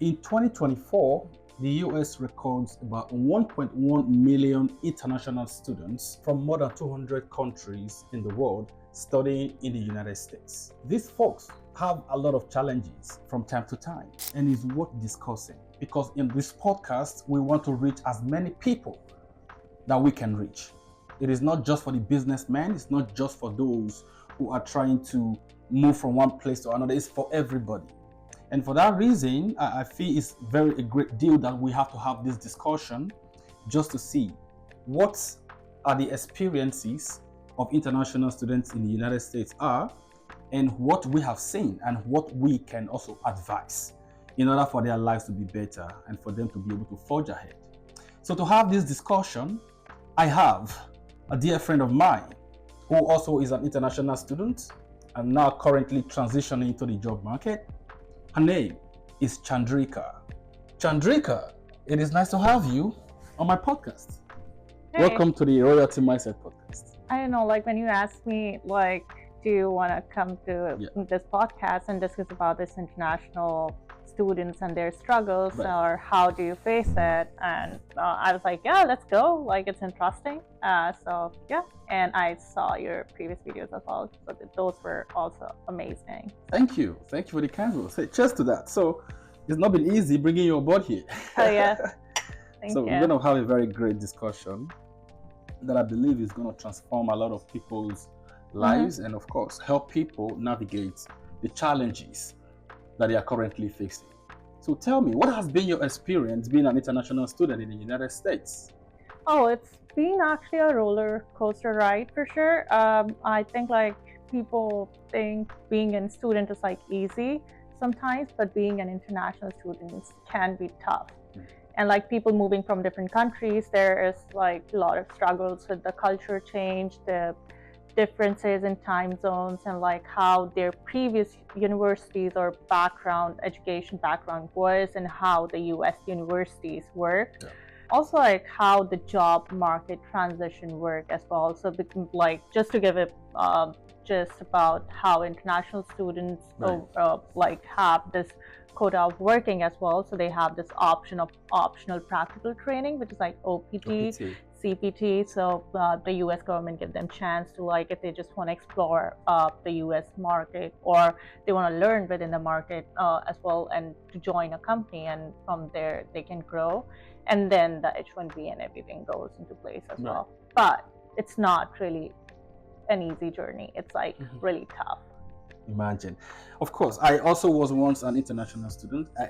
In 2024, the US records about 1.1 million international students from more than 200 countries in the world studying in the United States. These folks have a lot of challenges from time to time and is worth discussing because in this podcast, we want to reach as many people that we can reach. It is not just for the businessmen, it's not just for those who are trying to move from one place to another, it's for everybody. And for that reason, I feel it's a great deal that we have to have this discussion just to see what are the experiences of international students in the United States are and what we have seen and what we can also advise in order for their lives to be better and for them to be able to forge ahead. So to have this discussion, I have a dear friend of mine who also is an international student and now currently transitioning into the job market. Her name is Chandrika. Chandrika, it is nice to have you on my podcast. Hey. Welcome to the Royalty Mindset podcast. I don't know, like when you asked me, like, do you want to come to this podcast and discuss about this international students and their struggles, or how do you face it? And I was like, yeah, let's go. Like, it's interesting. So yeah, and I saw your previous videos as well, but those were also amazing. Thank you for the kind words. Say cheers to that. So it's not been easy bringing you on board here. Oh yeah. So we're going to have a very great discussion that I believe is going to transform a lot of people's lives and of course help people navigate the challenges that they are currently facing. So tell me, what has been your experience being an international student in the United States? Oh, it's been actually a roller coaster ride for sure. I think like people think being a student is like easy sometimes, but being an international student can be tough. And like people moving from different countries, there is like a lot of struggles with the culture change, the differences in time zones, and like how their previous universities or education background was and how the US universities work. Yeah. Also like how the job market transition work as well. So like just to give it just about how international students like have this quota of working as well. So they have this option of optional practical training, which is like OPT. CPT. So the US government give them chance to, like, if they just want to explore the US market or they want to learn within the market as well, and to join a company, and from there they can grow, and then the H-1B and everything goes into place as well. But it's not really an easy journey. It's like really tough. Imagine. Of course, I also was once an international student. I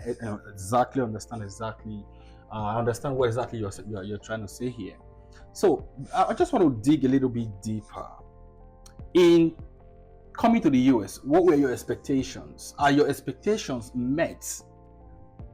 understand what exactly you're trying to say here. So I just want to dig a little bit deeper. In coming to the US, what were your expectations? Are your expectations met?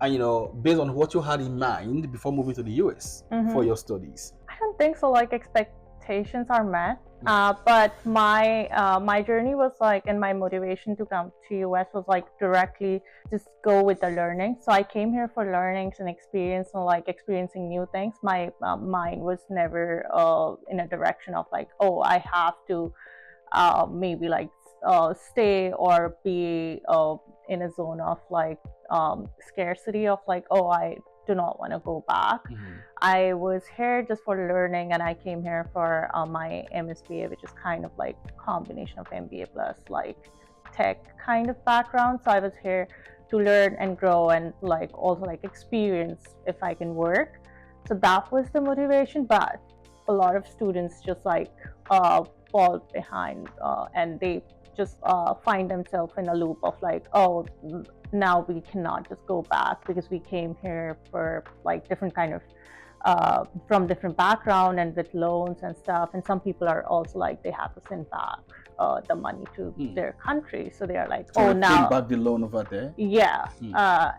And based on what you had in mind before moving to the US for your studies? I don't think so. Like expectations are met. But my journey was like, and my motivation to come to US was like directly just go with the learning. So I came here for learnings and experience and like experiencing new things. My mind was never in a direction of like, oh, I have to maybe like stay or be in a zone of like scarcity of like, oh, I do not want to go back. I was here just for learning, and I came here for my MSBA, which is kind of like combination of MBA plus like tech kind of background. So I was here to learn and grow and like also like experience if I can work. So that was the motivation. But a lot of students just like fall behind and they just find themselves in a loop of like, oh, now we cannot just go back because we came here for like different kind of from different background and with loans and stuff. And some people are also like, they have to send back the money to their country. So they are like, so oh, now back the loan over there. Yeah.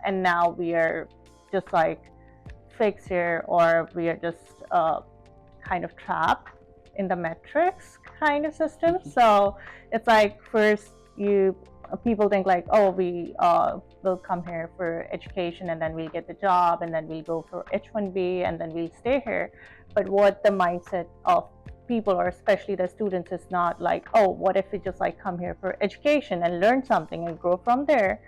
And now we are just like fixed here, or we are just kind of trapped in the metrics kind of system. So it's like first people think like, oh, we will come here for education and then we'll get the job and then we'll go for H-1B and then we'll stay here. But what the mindset of people, or especially the students, is not like, oh, what if we just like come here for education and learn something and grow from there,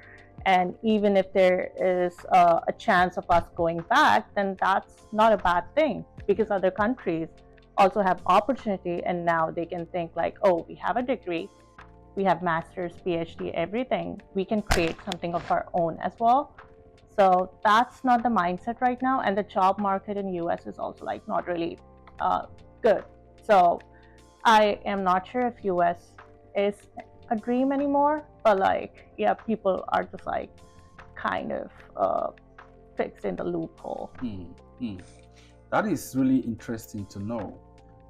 And even if there is a chance of us going back, then that's not a bad thing, because other countries also have opportunity, and now they can think like, oh, we have a degree, we have master's, PhD, everything, we can create something of our own as well. So that's not the mindset right now, and the job market in US is also like not really good. So I am not sure if US is a dream anymore, but like, yeah, people are just like kind of fixing the loophole. That is really interesting to know.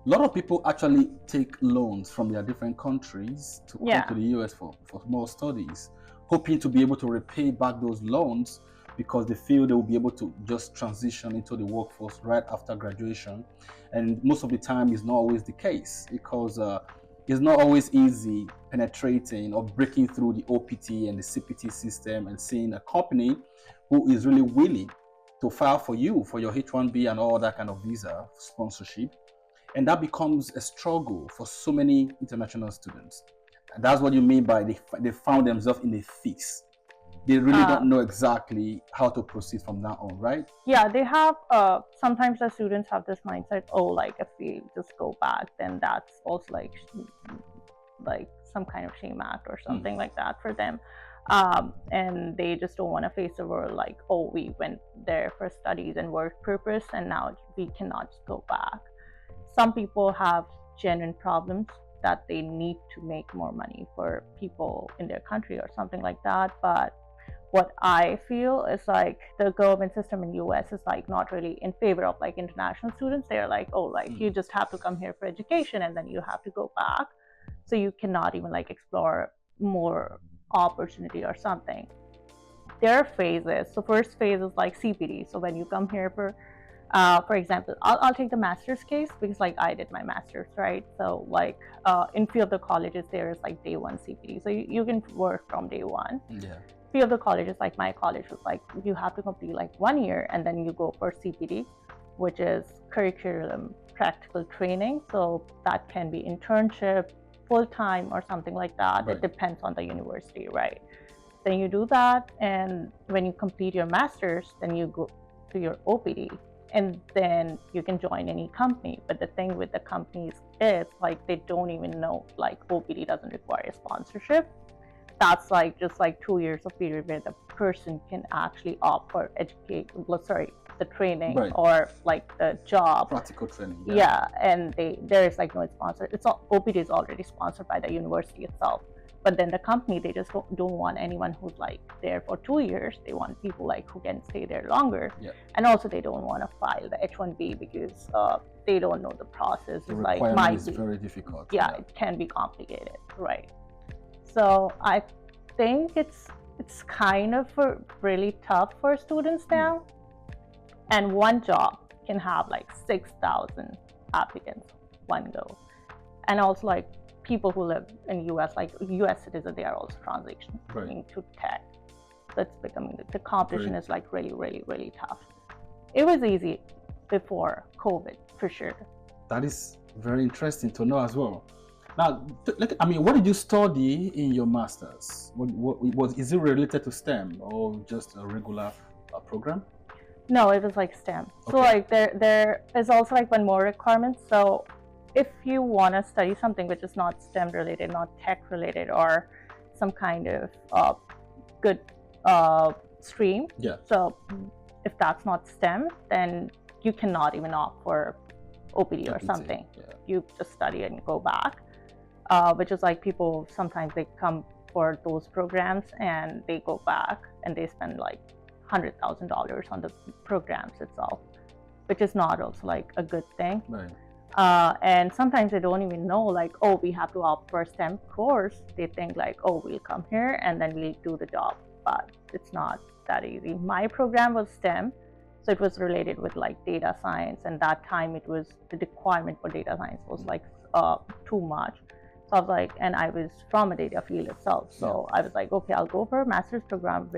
A lot of people actually take loans from their different countries to come to the US for more studies, hoping to be able to repay back those loans because they feel they will be able to just transition into the workforce right after graduation. And most of the time is not always the case, because it's not always easy penetrating or breaking through the OPT and the CPT system and seeing a company who is really willing to file for you for your H-1B and all that kind of visa sponsorship. And that becomes a struggle for so many international students. And that's what you mean by they found themselves in a fix. They really don't know exactly how to proceed from now on, right? Yeah, they have, sometimes the students have this mindset, oh, like if we just go back, then that's also like some kind of shame act or something like that for them. And they just don't want to face the world like, oh, we went there for studies and work purpose, and now we cannot just go back. Some people have genuine problems that they need to make more money for people in their country or something like that. But what I feel is like the government system in US is like not really in favor of like international students. They're like, oh, like you just have to come here for education and then you have to go back. So you cannot even like explore more opportunity or something. There are phases. So first phase is like CPD. So when you come here for example, I'll take the master's case because like I did my master's, right? So like in few of the colleges, there is like day one CPD. So you can work from day one. Yeah. Few of the colleges, like my college was like, you have to complete like 1 year and then you go for CPD, which is curriculum practical training. So that can be internship, full-time or something like that. Right. It depends on the university, right? Then you do that, and when you complete your master's, then you go to your OPD, and then you can join any company. But the thing with the companies is like they don't even know like OPD doesn't require sponsorship. That's like just like 2 years of period where the person can actually opt for the training, right, or like the job, practical training. Yeah, and there is like no sponsor. OPD is already sponsored by the university itself. But then the company, they just don't want anyone who's like there for 2 years. They want people like who can stay there longer. Yeah. And also they don't want to file the H-1B because they don't know the process. The requirement is very difficult. Yeah, it can be complicated, right? So I think it's kind of really tough for students now. And one job can have like 6,000 applicants one go. And also like people who live in US, like US citizens, they are also transitioning to tech. So it's becoming, the competition is like really, really, really tough. It was easy before COVID, for sure. That is very interesting to know as well. Now, I mean, what did you study in your master's? Is it related to STEM or just a regular program? No, it was like STEM. Okay. So like there is also like one more requirement. So if you want to study something which is not STEM related, not tech related, or some kind of good stream. Yeah. So if that's not STEM, then you cannot even opt for OPD or something. Yeah. You just study and go back. Which is like people, sometimes they come for those programs and they go back and they spend like $100,000 on the programs itself, which is not also like a good thing. Right. And sometimes they don't even know like, oh, we have to opt for a STEM course. They think like, oh, we'll come here and then we'll do the job, but it's not that easy. My program was STEM, so it was related with like data science, and that time it was the requirement for data science was like too much. So I was like, and I was from a data field itself. So I was like, okay, I'll go for a master's program,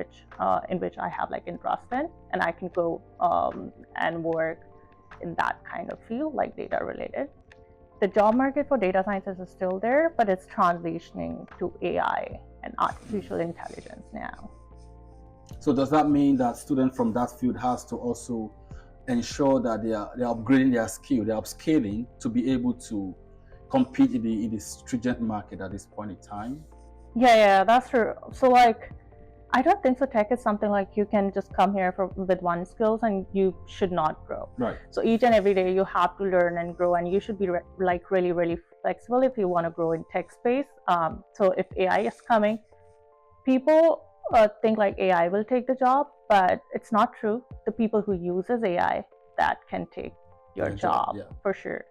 in which I have like interest in, and I can go and work in that kind of field, like data related. The job market for data scientists is still there, but it's transitioning to AI and artificial intelligence now. So does that mean that students from that field has to also ensure that they're upgrading their skill, they're upscaling to be able to compete in the stringent market at this point in time? Yeah, that's true. So like, I don't think so. Tech is something like you can just come here with one skills and you should not grow. Right. So each and every day you have to learn and grow, and you should be like really flexible if you want to grow in tech space. So if AI is coming, people think like AI will take the job, but it's not true. The people who uses AI, that can take your job, for sure.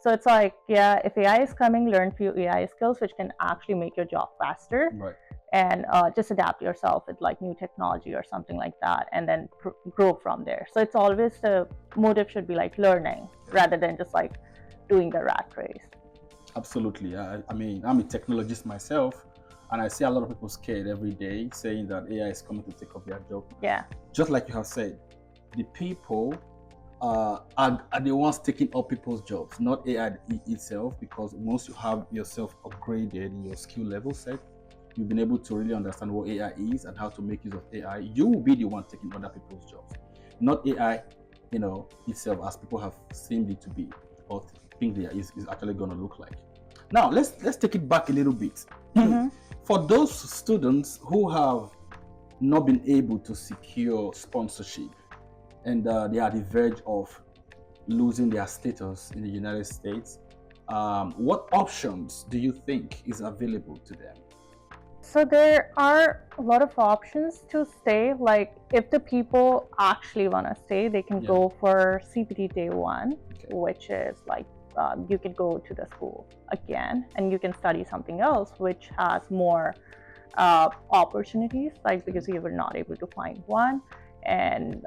So it's like, yeah, if AI is coming, learn few AI skills which can actually make your job faster. Right. And just adapt yourself with like new technology or something like that, and then grow from there. So it's always the motive should be like learning rather than just like doing the rat race. Absolutely. I mean, I'm a technologist myself, and I see a lot of people scared every day saying that AI is coming to take up their job. Yeah. Just like you have said, the people are the ones taking up people's jobs, not AI itself, because once you have yourself upgraded in your skill level set, you've been able to really understand what AI is and how to make use of AI, you will be the one taking other people's jobs, not AI, itself, as people have seen it to be or think they is actually going to look like. Now, let's take it back a little bit. Mm-hmm. For those students who have not been able to secure sponsorship and they are at the verge of losing their status in the United States, what options do you think is available to them? So there are a lot of options to stay. Like if the people actually want to stay, they can go for CPT day one, which is like you can go to the school again and you can study something else which has more opportunities, like because you were not able to find one. And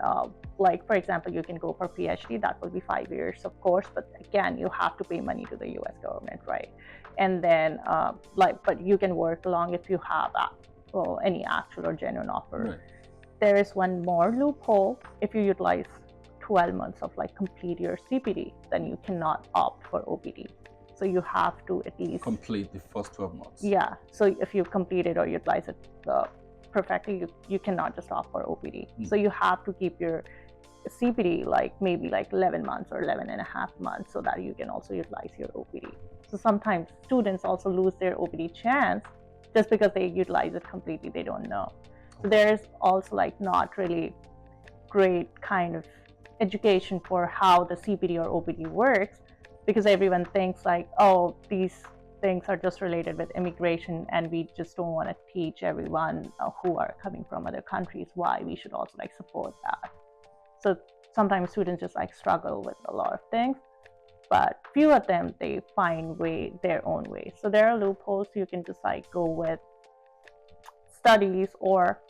like for example, you can go for PhD, that will be 5 years of course, but again you have to pay money to the US government, right? And then but you can work along if you have any actual or genuine offer. Right. There is one more loophole. If you utilize 12 months of like complete your CPD, then you cannot opt for OPT. So you have to at least complete the first 12 months. Yeah. So if you complete it or utilize it perfectly, you cannot just opt for OPT. So you have to keep your CPD like maybe like 11 months or 11 and a half months so that you can also utilize your OPT. So sometimes students also lose their OPT chance just because they utilize it completely, they don't know. So there's also like not really great kind of education for how the CPD or OPT works, because everyone thinks like, oh, these things are just related with immigration and we just don't want to teach everyone who are coming from other countries why we should also like support that. So sometimes students just like struggle with a lot of things, but few of them, they find their own way. So there are loopholes. You can just like go with studies or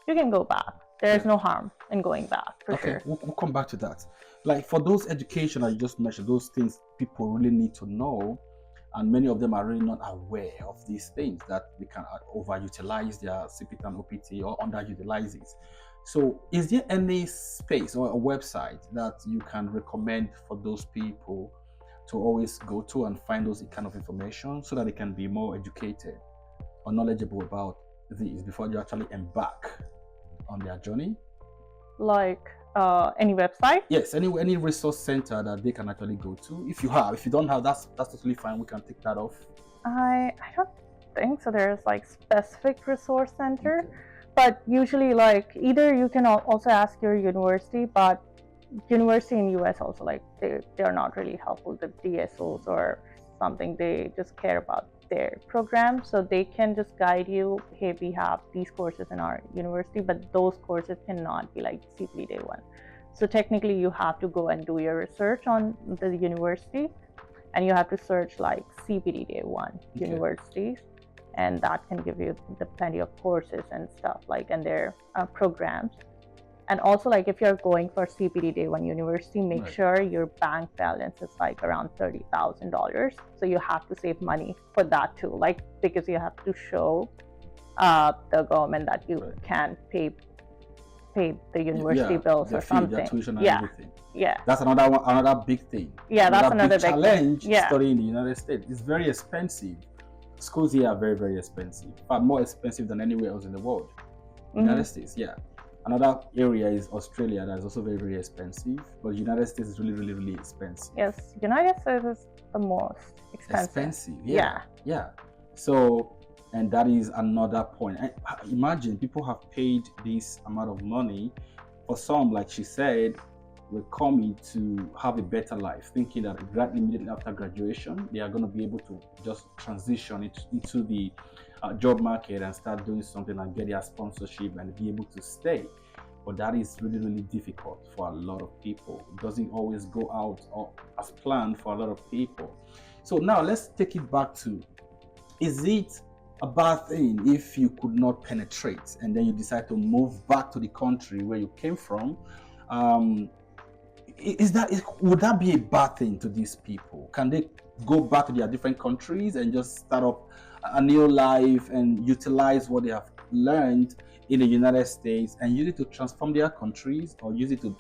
you can go back. There's no harm in going back, for sure. We'll come back to that. Like for those education that you just mentioned, those things people really need to know, and many of them are really not aware of these things, that they can overutilize their CPT and OPT or underutilize it. So is there any space or a website that you can recommend for those people to always go to and find those kind of information so that they can be more educated or knowledgeable about these before you actually embark on their journey? Like any website? Yes, any resource center that they can actually go to. If you don't have, that's totally fine. We can take that off. I don't think so. There's like specific resource center, but usually like either you can also ask your university, but university in US also like they're not really helpful. The DSOs or something, they just care about their program, so they can just guide you. Hey, we have these courses in our university, but those courses cannot be like CPD day one. So technically you have to go and do your research on the university, and you have to search like CPD day one universities, and that can give you the plenty of courses and stuff like, and their programs. And also like if you're going for CPD day one university, make sure your bank balance is like around $30,000. So you have to save money for that too, like because you have to show the government that you can pay the university bills or something. Their tuition and everything. Yeah. That's another big thing. Yeah, that's another big challenge. Thing. Studying in the United States. It's very expensive. Schools here are very, very expensive. But more expensive than anywhere else in the world. United States, yeah. Another area is Australia, that's also very, very expensive. But the United States is really, really, really expensive. Yes, United States is the most expensive. Yeah. Yeah. So, and that is another point. And imagine people have paid this amount of money for some, like she said, were coming to have a better life, thinking that immediately after graduation, they are going to be able to just transition into the job market and start doing something and get their sponsorship and be able to stay. But that is really, really difficult for a lot of people. It doesn't always go out as planned for a lot of people. So now let's take it back to, is it a bad thing if you could not penetrate and then you decide to move back to the country where you came from? Would that be a bad thing to these people? Can they go back to their different countries and just start up a new life and utilize what they have learned in the United States and use it to transform their countries, or use it to,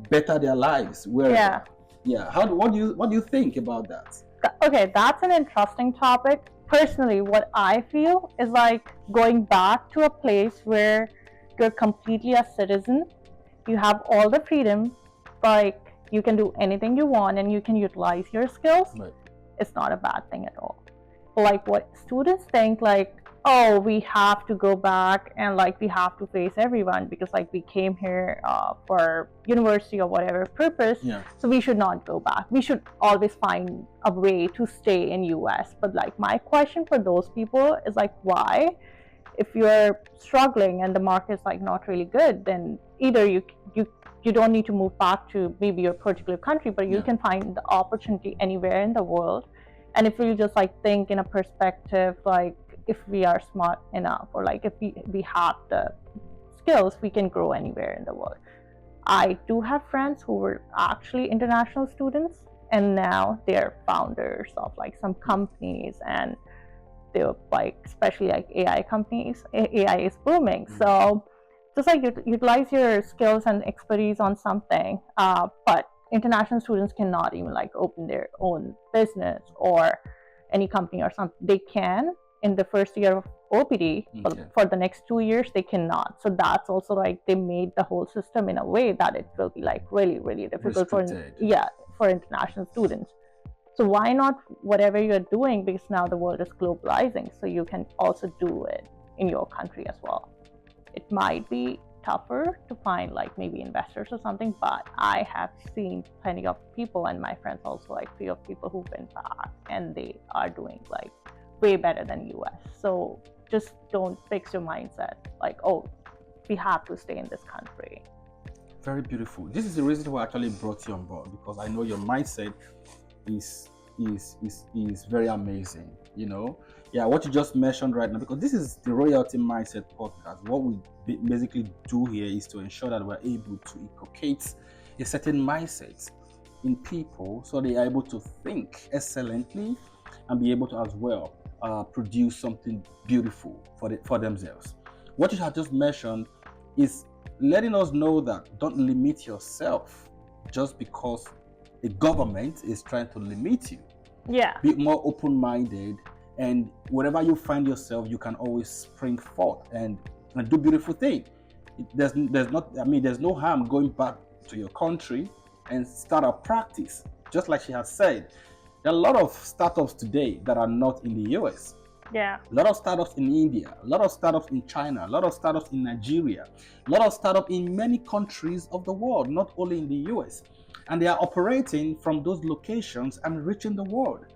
better their lives? What do you think about that? Okay, that's an interesting topic. Personally, what I feel is like going back to a place where you're completely a citizen, you have all the freedom, like you can do anything you want and you can utilize your skills. Right. It's not a bad thing at all. But like what students think, like, oh, we have to go back and like we have to face everyone because like we came here for university or whatever purpose. Yeah. So we should not go back. We should always find a way to stay in US. But like my question for those people is like, why? If you're struggling and the market's like not really good, then either you don't need to move back to maybe your particular country, but you can find the opportunity anywhere in the world. And if you just like think in a perspective, like if we are smart enough, or like if we have the skills, we can grow anywhere in the world. I do have friends who were actually international students, and now they're founders of like some companies, and they're like, especially like AI companies. AI is booming. So just like utilize your skills and expertise on something, but international students cannot even like open their own business or any company or something. They can in the first year of OPT, but for the next 2 years they cannot. So that's also like they made the whole system in a way that it will be like really, really difficult for international students. So why not whatever you're doing, because now the world is globalizing, so you can also do it in your country as well. It might be tougher to find like maybe investors or something, but I have seen plenty of people, and my friends also, like few of people who went back and they are doing like way better than US. So just don't fix your mindset like, oh, we have to stay in this country. Very beautiful. This is the reason why I actually brought you on board, because I know your mindset is very amazing. What you just mentioned right now, because this is the Royalty Mindset podcast. What we basically do here is to ensure that we're able to inculcate a certain mindset in people so they are able to think excellently and be able to as well produce something beautiful for themselves. What you have just mentioned is letting us know that don't limit yourself just because a government is trying to limit you. Yeah. Be more open-minded, and wherever you find yourself, you can always spring forth and do beautiful things. There's no harm going back to your country and start a practice. Just like she has said, there are a lot of startups today that are not in the US. Yeah. A lot of startups in India, a lot of startups in China, a lot of startups in Nigeria, a lot of startups in many countries of the world, not only in the US. And they are operating from those locations and reaching the world.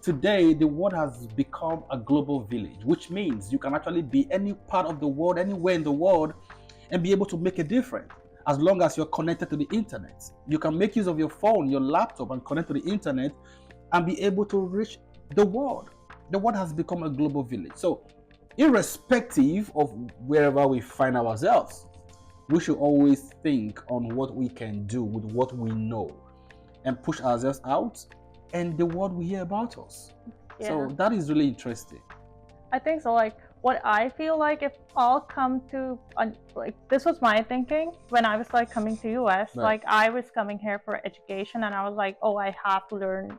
Today, the world has become a global village, which means you can actually be any part of the world, anywhere in the world, and be able to make a difference. As long as you're connected to the internet, you can make use of your phone, your laptop, and connect to the internet and be able to reach the world. The world has become a global village. So, irrespective of wherever we find ourselves, we should always think on what we can do with what we know and push ourselves out, and the world will hear about us. Yeah. So that is really interesting. I think so. Like what I feel like, if all come to like, this was my thinking when I was like coming to US. Right. Like I was coming here for education, and I was like, oh, I have to learn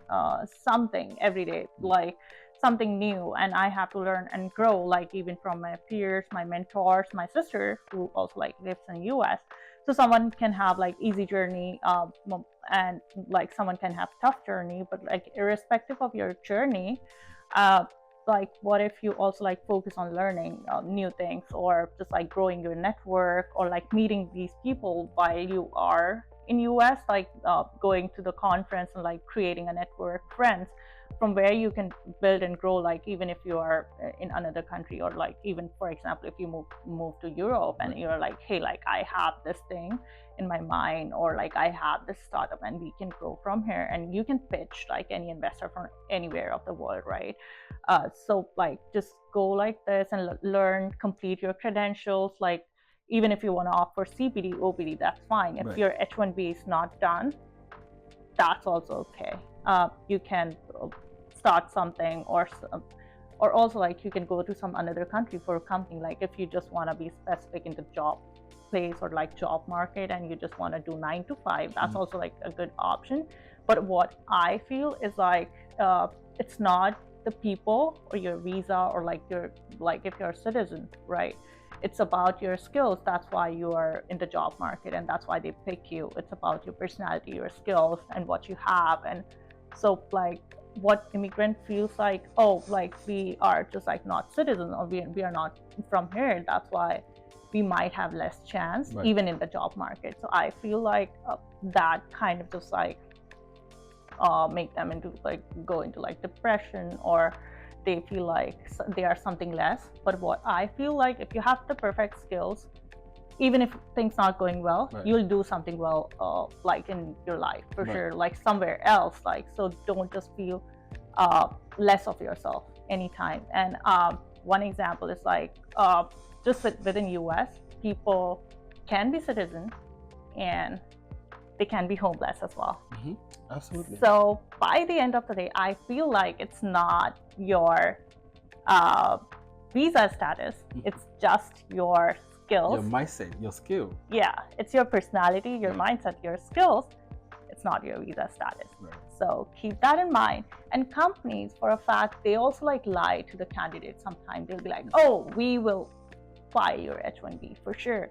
something every day. Like something new, and I have to learn and grow, like even from my peers, my mentors, my sister who also like lives in US. So someone can have like easy journey, and like someone can have tough journey, but like irrespective of your journey, uh, like what if you also like focus on learning new things, or just like growing your network, or like meeting these people while you are in US, like going to the conference and like creating a network friends from where you can build and grow, like even if you are in another country, or like even for example if you move to Europe and you're like, hey, like I have this thing in my mind, or like I have this startup and we can grow from here, and you can pitch like any investor from anywhere of the world, right? So like just go like this and learn, complete your credentials, like even if you want to opt for CPD, OPD, that's fine. If your H1B is not done, that's also okay. You can start something, or also like you can go to some another country for a company, like if you just want to be specific in the job place or like job market and you just want to do 9 to 5, that's also like a good option. But what I feel is like it's not the people or your visa, or like your, like if you're a citizen, right? It's about your skills. That's why you are in the job market, and that's why they pick you. It's about your personality, your skills, and what you have. And so like what immigrant feels like, oh, like we are just like not citizens, or we are not from here, that's why we might have less chance even in the job market. So I feel like that kind of just like make them into like go into like depression, or they feel like they are something less. But what I feel like, if you have the perfect skills, even if things not going well, you'll do something well like in your life for sure, like somewhere else. Like, so don't just feel less of yourself anytime. And one example is like just within US, people can be citizens and they can be homeless as well. Absolutely. So by the end of the day, I feel like it's not your visa status, it's just your skills, your mindset, your skill. Yeah, it's your personality, your mindset, your skills. It's not your visa status. So keep that in mind. And companies, for a fact, they also like lie to the candidates sometimes. They'll be like, oh, we will file your H1B for sure.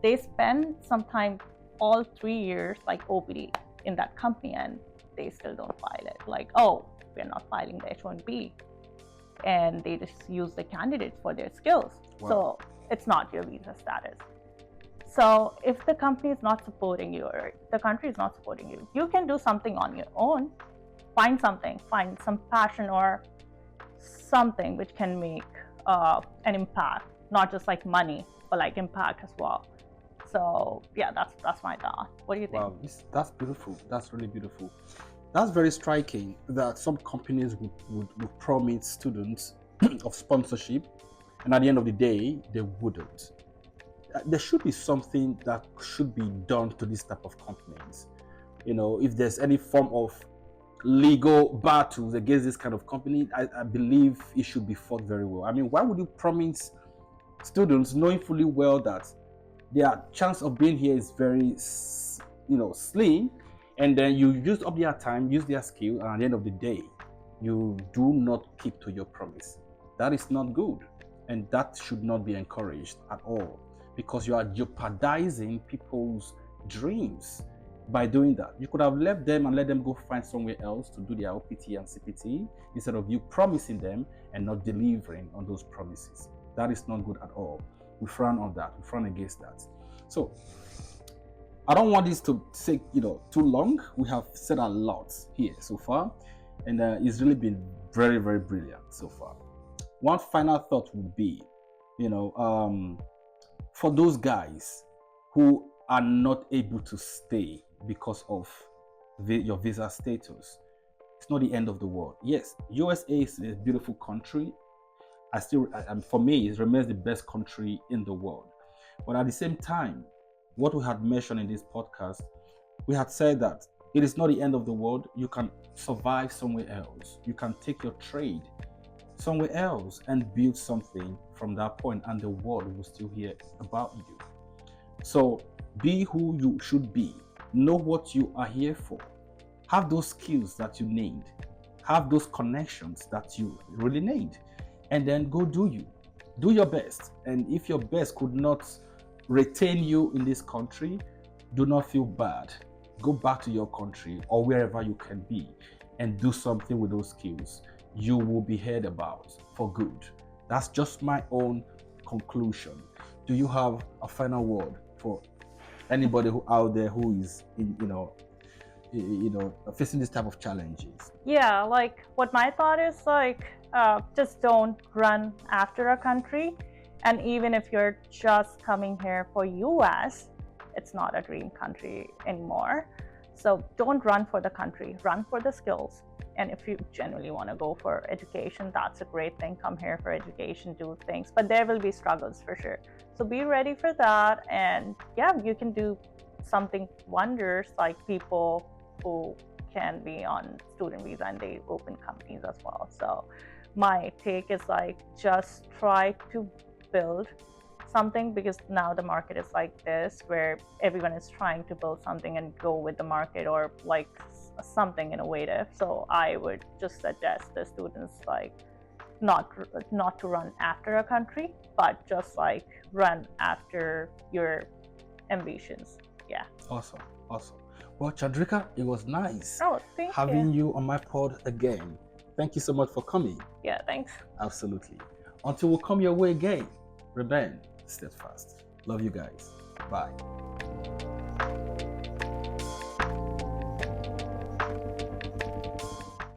They spend sometimes all 3 years like OPD in that company, and they still don't file it. Like, oh, we're not filing the H1B. And they just use the candidates for their skills. So it's not your visa status. So if the company is not supporting you, or the country is not supporting you, you can do something on your own. Find something, find some passion or something which can make an impact, not just like money, but like impact as well. So yeah, that's my thought. What do you think? Wow, that's beautiful. That's really beautiful. That's very striking that some companies would promise students of sponsorship, and at the end of the day, they wouldn't. There should be something that should be done to this type of companies. You know, if there's any form of legal battles against this kind of company, I believe it should be fought very well. I mean, why would you promise students knowing fully well that their chance of being here is very, slim, and then you use up their time, use their skill, and at the end of the day, you do not keep to your promise? That is not good, and that should not be encouraged at all, because you are jeopardizing people's dreams by doing that. You could have left them and let them go find somewhere else to do their OPT and CPT, instead of you promising them and not delivering on those promises. That is not good at all. We frown on that. We frown against that. So I don't want this to take too long. We have said a lot here so far, and it's really been very, very brilliant so far. One final thought would be, for those guys who are not able to stay because of your visa status, it's not the end of the world. Yes, USA is a beautiful country. For me, it remains the best country in the world. But at the same time, what we had mentioned in this podcast, we had said that it is not the end of the world. You can survive somewhere else. You can take your trade somewhere else and build something from that point, and the world will still hear about you. So be who you should be. Know what you are here for. Have those skills that you need. have those connections that you really need, and then go do you. Do your best. And if your best could not retain you in this country, do not feel bad. Go back to your country or wherever you can be and do something with those skills. You will be heard about for good. That's just my own conclusion. Do you have a final word for anybody who out there who is facing this type of challenges? Yeah, like what my thought is like, just don't run after a country. And even if you're just coming here for US, it's not a dream country anymore. So don't run for the country, run for the skills. And if you genuinely want to go for education, that's a great thing. Come here for education, do things, but there will be struggles for sure. So be ready for that. And yeah, you can do something wonders, like people who can be on student visa and they open companies as well. So my take is like, just try to build something, because now the market is like this, where everyone is trying to build something and go with the market, or like something innovative. So I would just suggest the students like not to run after a country, but just like run after your ambitions. Yeah. Awesome. Well, Chandrika, it was nice Thank having you. you on my pod again. Thank you so much for coming. Yeah, thanks. Absolutely. Until we come your way again, remain steadfast. Love you guys. Bye.